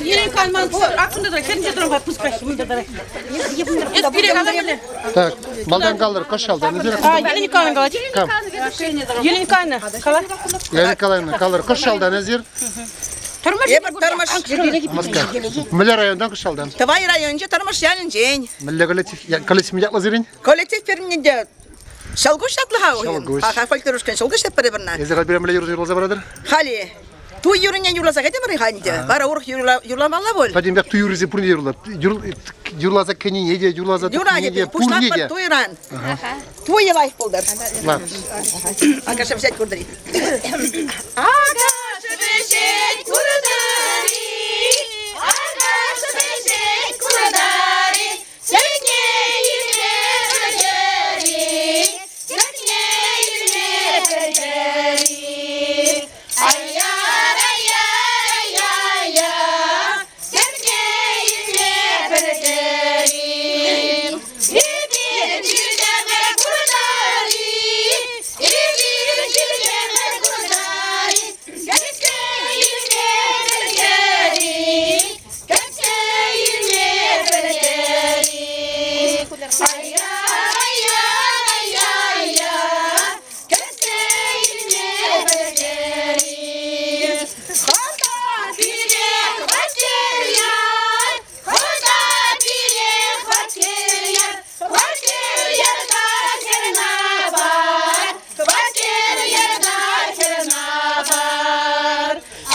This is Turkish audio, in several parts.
Yine kalman aklında da kendi durum var pıskaşımda da. Так, балдан калдыр, кыш алды. Yine Николаевна kalacak. Yine Николаевна kalır. Я Николаевна калдыр, кыш алды, Назир. Москва. Миллер райондан кыш алды. Tavay rayonunca tanımış yani jen. Миллер коллектив yapla zirin. Kolektif firminde şalgıç tatlı ha. Şalgıç. Ha folkloruşkan şalgıç hep beraber. Ezra bir mille yuruz yurlaza Hali. Tu yürüyen yurlaza gete mi hanide? Bara uruk yurlamalla bol. Padim bak tu yuruz pur yurlar. Yurlaza kenin yedi yurlaza Yurayet puştan pat tu yuran. Tu yelay buldur. Lan. Arkadaşlar bir kurduri. Arkadaşlar bir kurduri. Arkadaşlar bir kurduri. Sevgi yine öderi. Sevgi yine öderi. Ayyar ayyar ayyar ayyar. Sevgi yine öderi. Bir cildeme kurduri. Bir cildeme kurduri. Gökte yine öderi. Gökte yine öderi. Ayyar ayyar ayyar ayyar. Gökte yine öderi. Koda bire fakir yar. Koda bire fakir yar. Fakir yarda kerna var. Fakir yarda kerna var.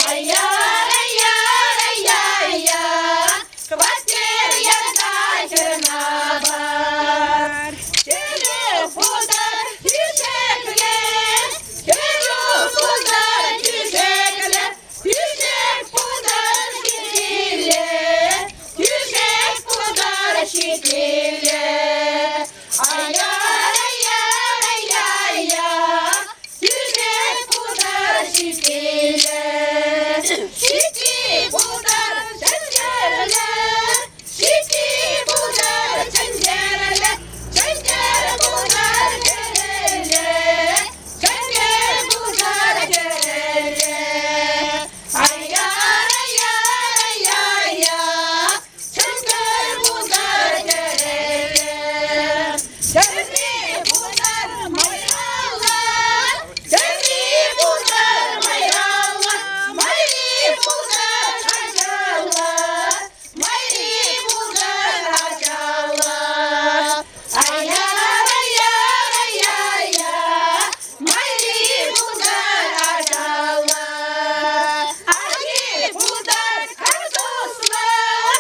Ayyar ayyar ayyar ayyar. Fakir yarda kerna var. Telefondar yüzekler. Telefondar yüzekler. Yüzek podar şekiller. Yüzek podar şekiller. Ayyar ayyar ayyar ayyar. Yüzek podar şekiller. Şiti podar tencereler. Şiti podar tencereler. Tencere podar tereler. Tencere podar tereler. Ayyar ayyar ayyar ayyar. Tencere podar tereler. Devri podar mayralar. Devri podar mayralar. Mayri podar hacalar. Mayri podar hacalar. Ayyar ayyar ayyar ayyar. Mayri podar hacalar. Acı podar kardoslar.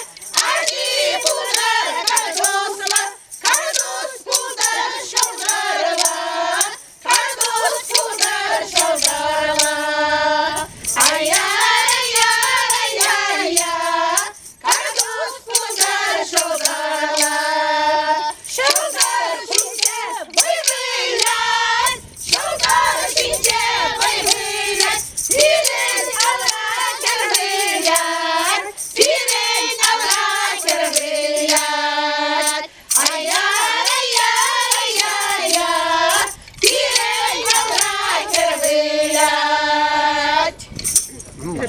Acı podar kardoslar. Kardos podar şalvarlar. Kardos podar şalvarlar. Ayyar ayyar ayyar ayyar. Kardos podar şalvarlar. Şalvar şince vay vaylar. Şalvar şince vay vaylar. Birin ala kerveyler. Birin ala kerveyler. Ayyar ayyar ayyar ayyar. Birin ala kerveyler.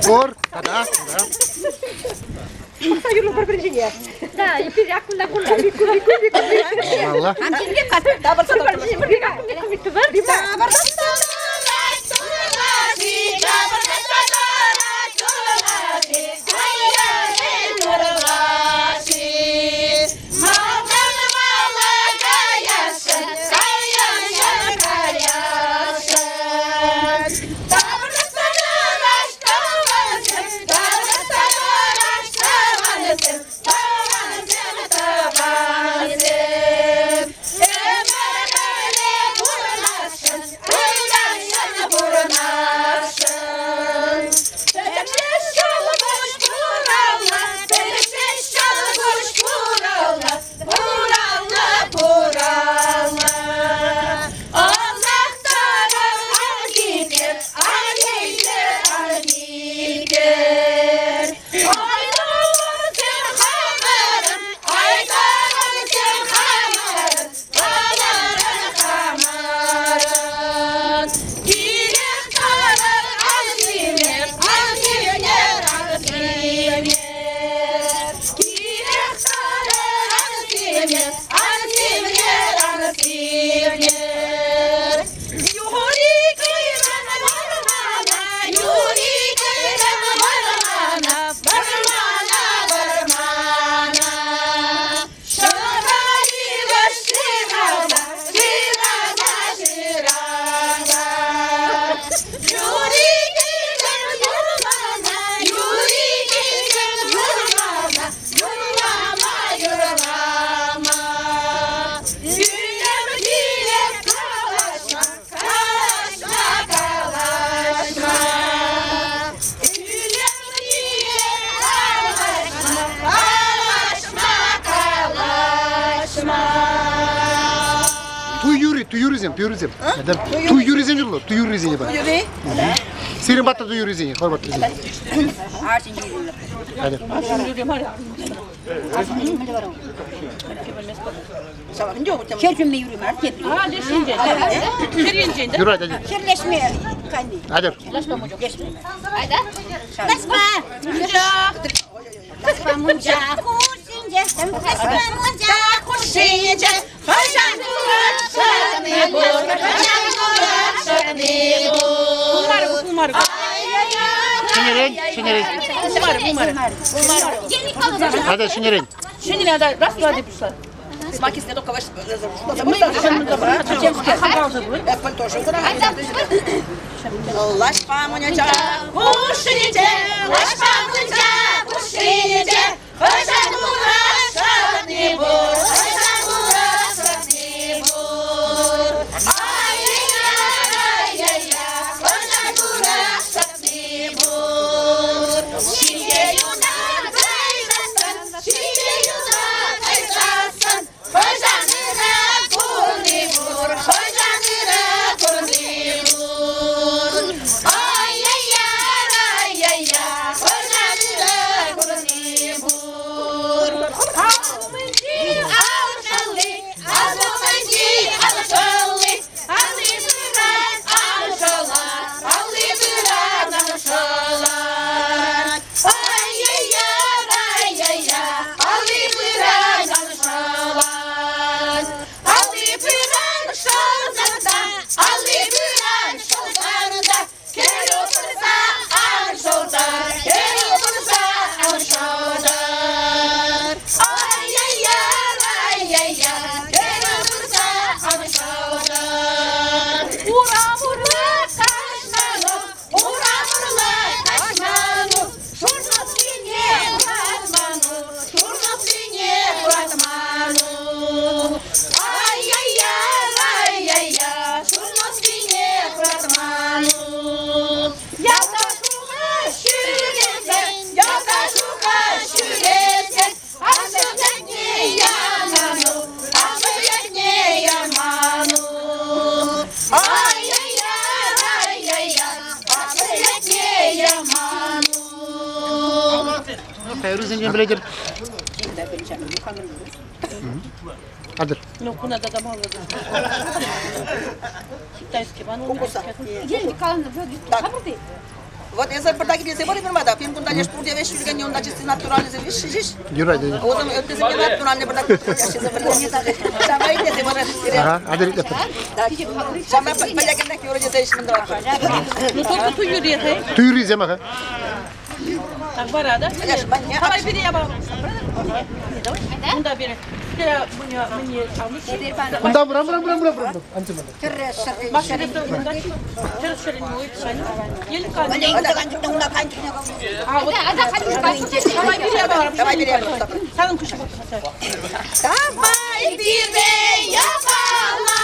Por, ada. Da, e pide acolo bicu. Allah. Allah'tan al gidip tuyurizm. Adam tuyurizm yurlar. Tuyurizm bak. Yürü. Senin batta tuyurizm. Hormat turizm. Ağaçın yürüyorlar. Hadi. Sabahın yok. Kercümme yürüme artık. Ha, deşince. Şirince. Yürü hadi. Kirleşmeye kendi. Hadi. Hayda. Basma. Basma munca kursince. Basma munca kursince. Haşan kulaç ne bu? Haşan kulaç ne bu? Umarım. Şenerin. Umarım. Yeni kalıcı. Hadi şenerin. Şimdi ne kadar rast var demişler. Smakis ne dokavaş. Apple toşu. Allah aşkına Kursince. Basma munca kursince. Haşan kulaç ne bu? Haşan kulaç ne bu? Ay ay ay ay. Haşan kulaç ne bu? Şimdi yunan kaysasın. Şimdi yunan kaysasın. Hocanıra kurni vur. Hocanıra kurni vur. Ay ay ay ay ay. Hocanıra kurni vur. Almıncı alçalı. Almıncı alçalı. Ali bırak alçalar. Ali bırak alçalar. Ay ay ay ay ay. Ali bırak alçalar. Ali bırak şalzarda. Ali bırak şalzarda. Kel otursa alçalda. Kel otursa alçalda. Ay ay ay ay ay. Kel otursa alçalda. Uğramurla kaşmanu. Uğramurla kaşmanu. Şurnat sinye batmanu. Şurnat sinye batmanu. Ay ay ay ay ay. Şurnat sinye batmanu. Yata şuka şüresen. Yata şuka şüresen. Asıl ne yamanu. Asıl ne yamanu. Ay ay ay ay ay. Asıl ne yamanu. Feyruz'un bilecek. Hadi. Lokuna da damar oldu. Китайский банан. Yeni kalanı böyle sabır Вот я за продagi diye sebori firmada. Film kundan yaş buraya ve şurgen yonda çizsi naturalize şiş. Yürü hadi. O zaman ötesi bir naturalne burada yaşası böyle. Şamay diye sebori. Aha. Hadi yapın. Şamay palakendak yoruje seçiminde var. Ну только tuyurizm. Tuyurizm bak. Так, барада. Yaşman ne? Parayı bir yere bağlamışlar. Bunu da bir. Kira bunu almış. Bundan bura. Anca bana. Bak şimdi bundan. Çalışırın bu için. Yeni kaldı. Parayı bir yere bağlamışlar. Şamay bir yere. Tanım kuşu. Davay dire yabala.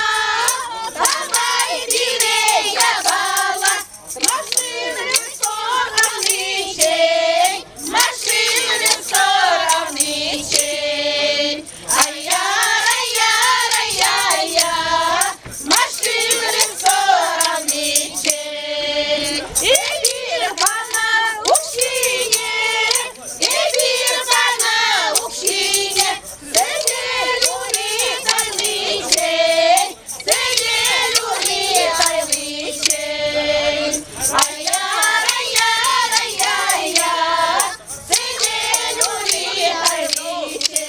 Davay dire yabala. Maşını soran niçin. Maşını soran niçin. Ay yar ay yar ay yar yar. Maşını soran niçin. Bir bana ukşiye. Bir bana ukşiye. Segeluri tayliçe. Segeluri tayliçe. Ay yar ay yar ay yar yar. Segeluri tayliçe.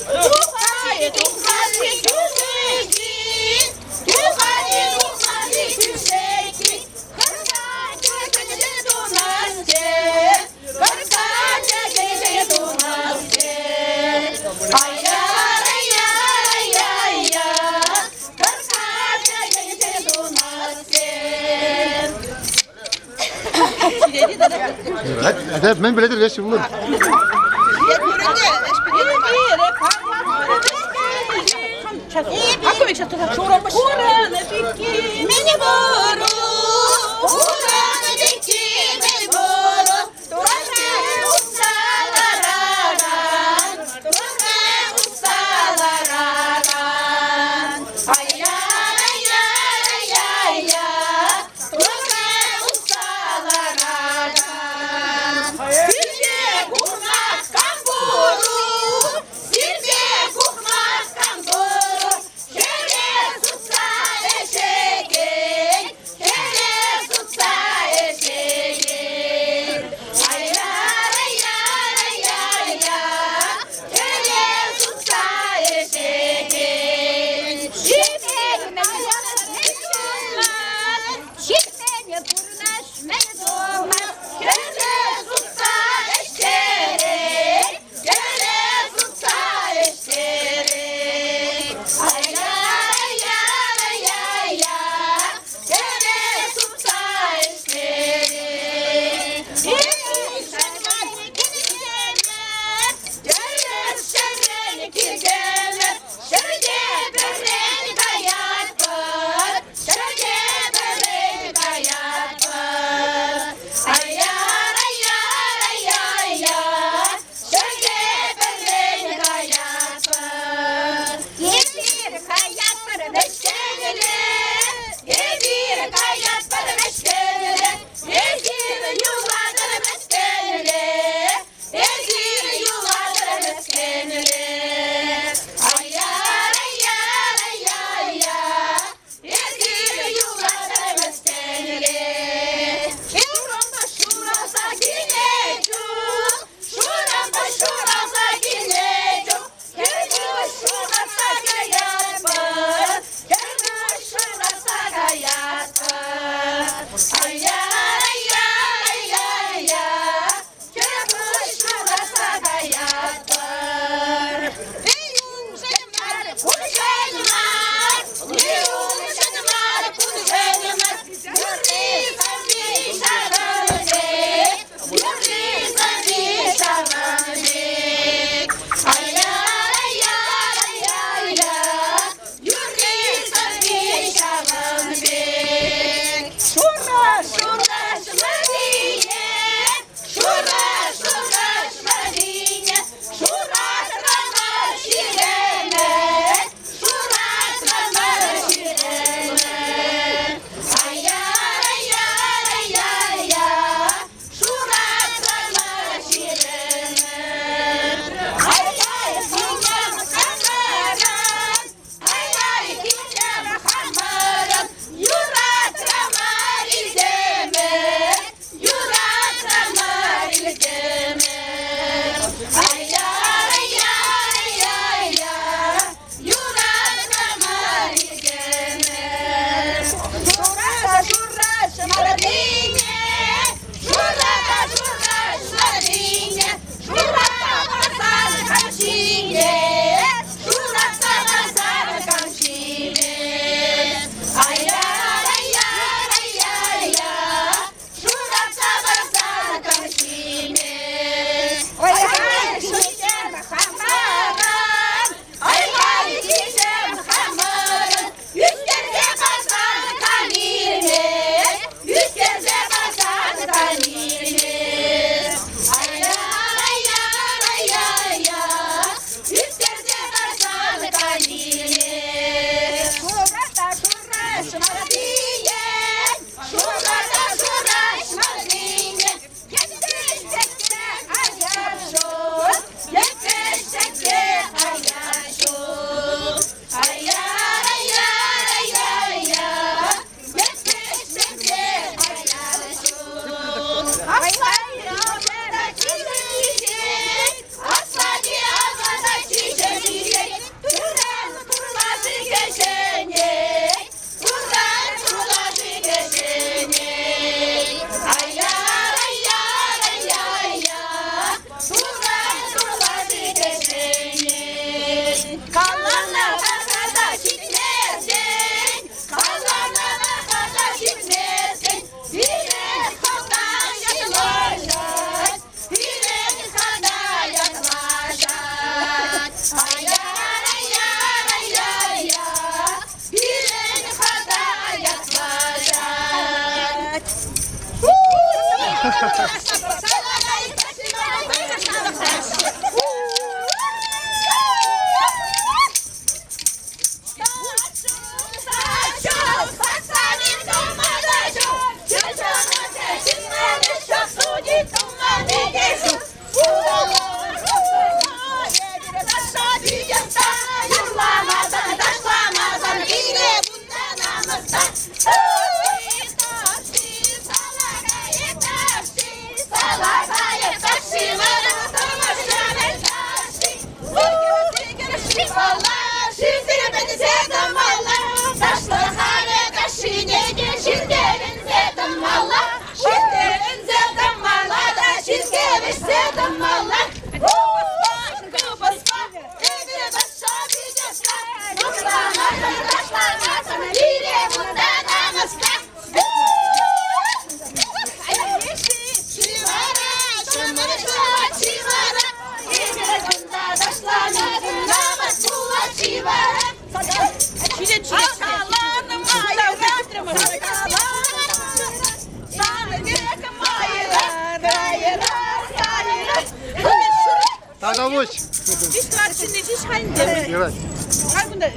Tuhari tuhari tüsekin. Tuhari tuhari tüsekin. Karkaca gece donarce. Karkaca gece donarce. Ay yar ay yar ay yar yar. Karkaca gece donarce. Hadi. Ben bilecek yaş bulur. Ako bir şey tutar. Çoğurmuş. Beni boru. Uğranı deki beni boru. Tuhane ustalara. Tuhane ustalara. Ay yar Takavuş. Diş var şimdi diş hangi? Evet. Hangi de